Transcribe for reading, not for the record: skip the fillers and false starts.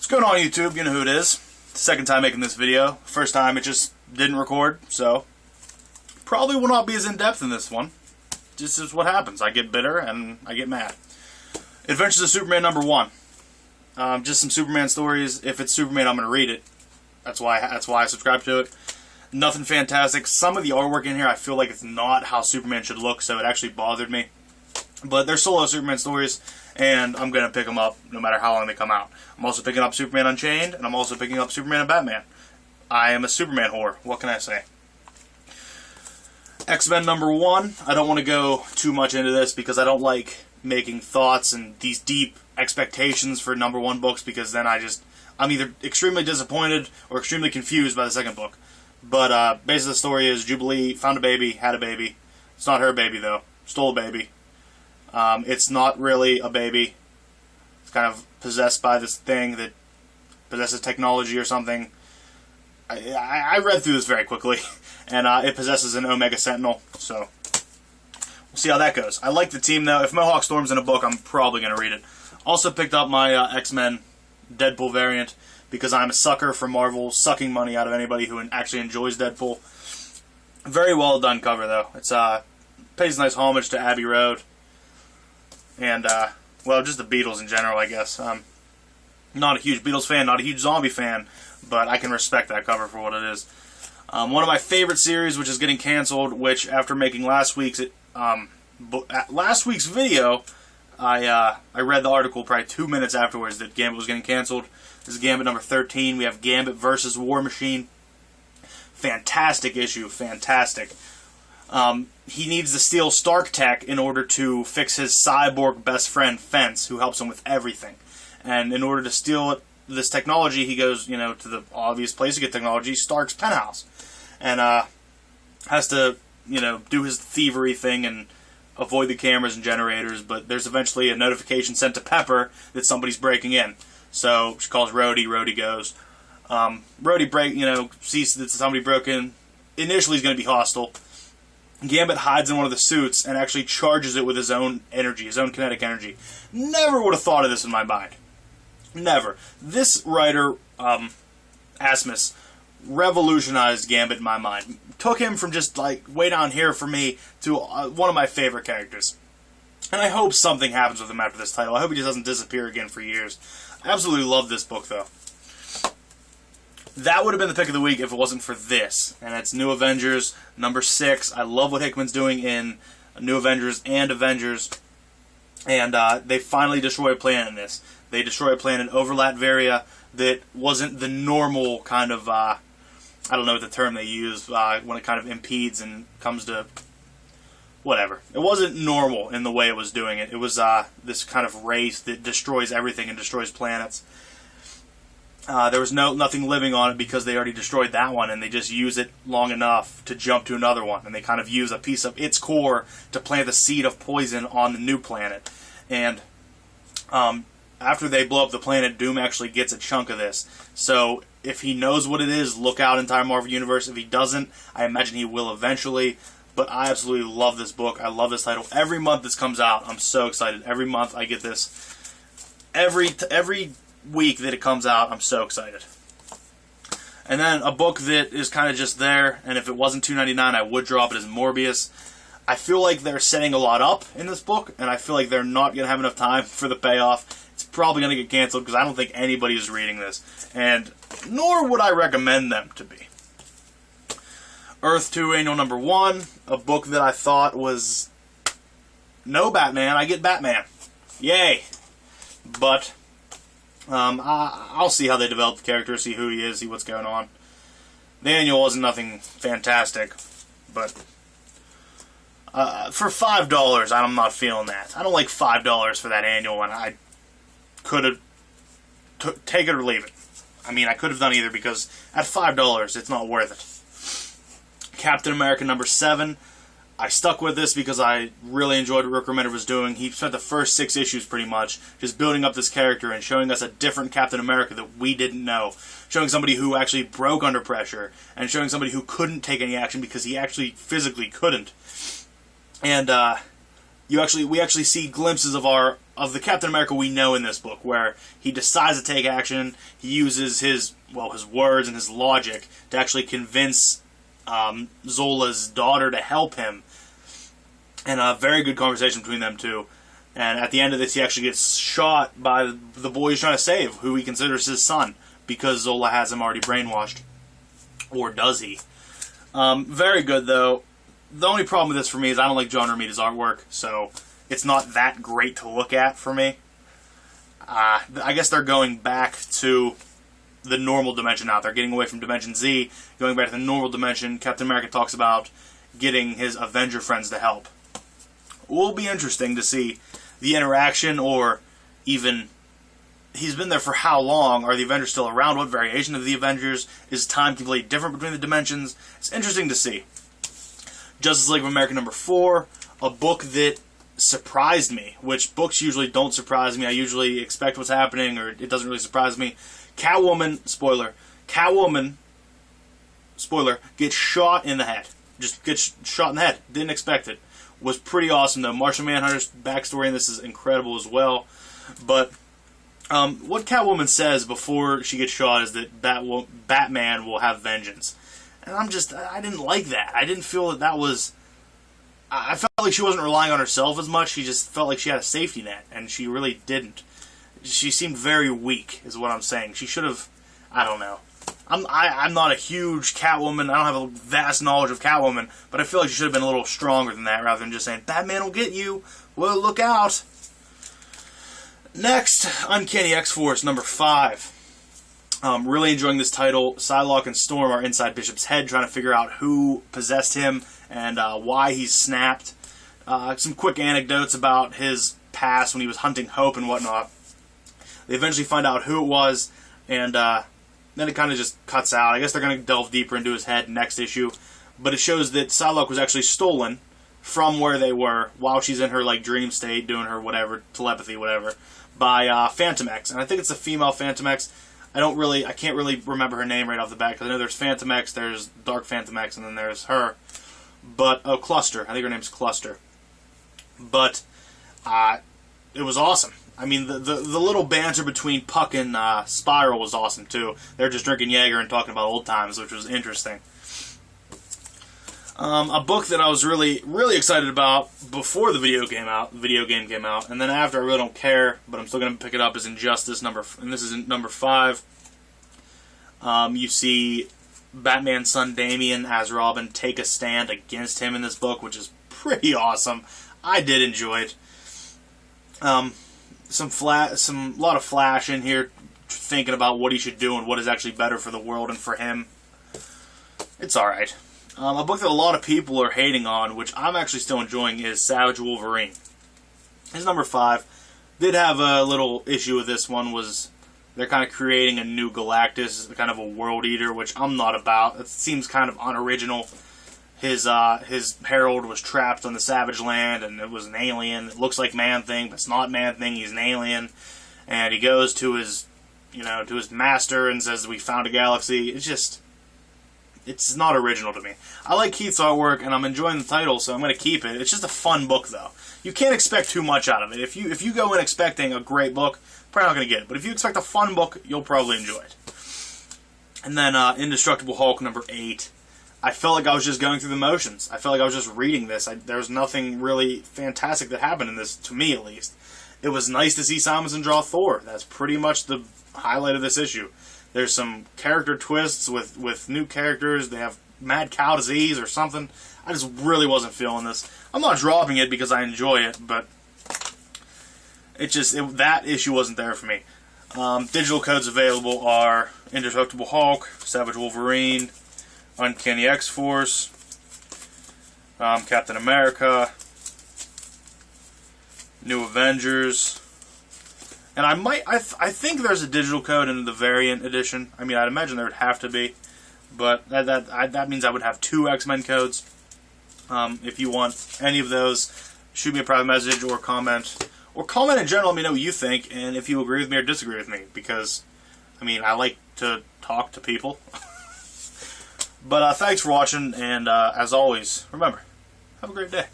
What's going on, YouTube? You know who it is. Second time making this video. First time it just didn't record, so probably will not be as in-depth in this one. Just is what happens. I get bitter and I get mad. Adventures of Superman #1. Just some Superman stories. If it's Superman, I'm going to read it. That's why I subscribe to it. Nothing fantastic. Some of the artwork in here, I feel like it's not how Superman should look, so it actually bothered me. But they're solo Superman stories, and I'm going to pick them up no matter how long they come out. I'm also picking up Superman Unchained, and I'm also picking up Superman and Batman. I am a Superman whore. What can I say? XMen #1. I don't want to go too much into this because I don't like making thoughts and these deep expectations for #1 books, because then I'm either extremely disappointed or extremely confused by the second book. But basically the story is Jubilee found a baby, had a baby. It's not her baby though. Stole a baby. It's not really a baby. It's kind of possessed by this thing that possesses technology or something. I read through this very quickly, and it possesses an Omega Sentinel, so we'll see how that goes. I like the team though. If Mohawk Storm's in a book, I'm probably going to read it. Also picked up my XMen Deadpool variant, because I'm a sucker for Marvel sucking money out of anybody who actually enjoys Deadpool. Very well done cover though. It's pays nice homage to Abbey Road. And, well, just the Beatles in general, I guess. Not a huge Beatles fan, not a huge zombie fan, but I can respect that cover for what it is. One of my favorite series, which is getting canceled, which after making last week's video, I read the article probably 2 minutes afterwards that Gambit was getting canceled. This is Gambit #13. We have Gambit versus War Machine. Fantastic issue, fantastic. He needs to steal Stark tech in order to fix his cyborg best friend, Fence, who helps him with everything. And in order to steal this technology, he goes, to the obvious place to get technology, Stark's penthouse. And has to, do his thievery thing and avoid the cameras and generators, but there's eventually a notification sent to Pepper that somebody's breaking in. So she calls Rhodey, Rhodey goes. Rhodey sees that somebody broke in. Initially he's going to be hostile. Gambit hides in one of the suits and actually charges it with his own energy, his own kinetic energy. Never would have thought of this in my mind. Never. This writer, Asmus, revolutionized Gambit in my mind. Took him from just like way down here for me to one of my favorite characters. And I hope something happens with him after this title. I hope he just doesn't disappear again for years. I absolutely love this book though. That would have been the pick of the week if it wasn't for this. And it's New Avengers #6. I love what Hickman's doing in New Avengers and Avengers. And they finally destroy a planet in this. They destroy a planet over Latveria that wasn't the normal kind of, I don't know what the term they use, when it kind of impedes and comes to whatever. It wasn't normal in the way it was doing it. It was this kind of race that destroys everything and destroys planets. There was nothing living on it because they already destroyed that one, and they just use it long enough to jump to another one, and they kind of use a piece of its core to plant the seed of poison on the new planet. And after they blow up the planet, Doom actually gets a chunk of this. So if he knows what it is, look out, entire Marvel Universe. If he doesn't, I imagine he will eventually. But I absolutely love this book. I love this title. Every month this comes out, I'm so excited. Every month I get this. Every week that it comes out, I'm so excited. And then a book that is kind of just there, and if it wasn't $2.99, I would drop it, is Morbius. I feel like they're setting a lot up in this book, and I feel like they're not going to have enough time for the payoff. It's probably going to get canceled because I don't think anybody is reading this, and nor would I recommend them to be. Earth 2 Annual #1, a book that I thought was no Batman. I get Batman. Yay. But I'll see how they develop the character, see who he is, see what's going on. The annual wasn't nothing fantastic, but for $5, I'm not feeling that. I don't like $5 for that annual, and I could have take it or leave it. I mean, I could have done either, because at $5, it's not worth it. Captain America #7. I stuck with this because I really enjoyed what Rick Remender was doing. He spent the first 6 issues pretty much just building up this character and showing us a different Captain America that we didn't know. Showing somebody who actually broke under pressure, and showing somebody who couldn't take any action because he actually physically couldn't. And we actually see glimpses of the Captain America we know in this book, where he decides to take action. He uses his words and his logic to actually convince Zola's daughter to help him, and a very good conversation between them two. And at the end of this, he actually gets shot by the boy he's trying to save, who he considers his son, because Zola has him already brainwashed. Or does he? Very good, though. The only problem with this for me is I don't like John Romita's artwork, so it's not that great to look at for me. I guess they're going back to the normal dimension now. They're getting away from Dimension Z, going back to the normal dimension. Captain America talks about getting his Avenger friends to help. It will be interesting to see the interaction, or even, he's been there for how long? Are the Avengers still around? What variation of the Avengers? Is time completely different between the dimensions? It's interesting to see. Justice League of America #4, a book that surprised me, which books usually don't surprise me. I usually expect what's happening, or it doesn't really surprise me. Catwoman, spoiler, gets shot in the head. Just gets shot in the head. Didn't expect it. Was pretty awesome, though. Martian Manhunter's backstory in this is incredible as well. But what Catwoman says before she gets shot is that Batman will have vengeance. And I didn't like that. I didn't feel that was... I felt like she wasn't relying on herself as much. She just felt like she had a safety net, and she really didn't. She seemed very weak, is what I'm saying. She should have... I don't know. I'm not a huge Catwoman. I don't have a vast knowledge of Catwoman, but I feel like she should have been a little stronger than that, rather than just saying, Batman will get you. Well, look out. Next, Uncanny XForce #5. Really enjoying this title. Psylocke and Storm are inside Bishop's head, trying to figure out who possessed him and why he's snapped. Some quick anecdotes about his past when he was hunting Hope and whatnot. They eventually find out who it was, and then it kind of just cuts out. I guess they're going to delve deeper into his head next issue. But it shows that Psylocke was actually stolen from where they were while she's in her dream state, doing her whatever, telepathy, whatever, by Phantom X. And I think it's a female Phantom X. I can't really remember her name right off the bat, because I know there's Phantom X, there's Dark Phantom X, and then there's her. But, Cluster. I think her name's Cluster. But, it was awesome. I mean, the little banter between Puck and Spiral was awesome, too. They're just drinking Jaeger and talking about old times, which was interesting. A book that I was really, really excited about before the video game came out, and then after I really don't care, but I'm still going to pick it up, is Injustice, and this is #5. You see Batman's son Damian as Robin take a stand against him in this book, which is pretty awesome. I did enjoy it. A lot of Flash in here, thinking about what he should do and what is actually better for the world and for him. It's alright. A book that a lot of people are hating on, which I'm actually still enjoying, is Savage Wolverine. It's #5. Did have a little issue with this one, was they're kind of creating a new Galactus, kind of a world eater, which I'm not about. It seems kind of unoriginal. His herald was trapped on the Savage Land, and it was an alien. It looks like Man-Thing, but it's not Man-Thing. He's an alien, and he goes to his master and says, "We found a galaxy." It's not original to me. I like Keith's artwork, and I'm enjoying the title, so I'm going to keep it. It's just a fun book, though. You can't expect too much out of it. If you go in expecting a great book, probably not going to get it. But if you expect a fun book, you'll probably enjoy it. And then Indestructible Hulk #8. I felt like I was just going through the motions. I felt like I was just reading this. There was nothing really fantastic that happened in this, to me at least. It was nice to see Simonson draw Thor. That's pretty much the highlight of this issue. There's some character twists with new characters. They have mad cow disease or something. I just really wasn't feeling this. I'm not dropping it because I enjoy it, but that issue wasn't there for me. Digital codes available are Indestructible Hulk, Savage Wolverine, Uncanny X-Force, Captain America, New Avengers, and I think there's a digital code in the variant edition. I mean, I'd imagine there would have to be, but that means I would have 2 X-Men codes. If you want any of those, shoot me a private message or comment in general. Let me know what you think, and if you agree with me or disagree with me, because, I mean, I like to talk to people. But thanks for watching, and as always, remember, have a great day.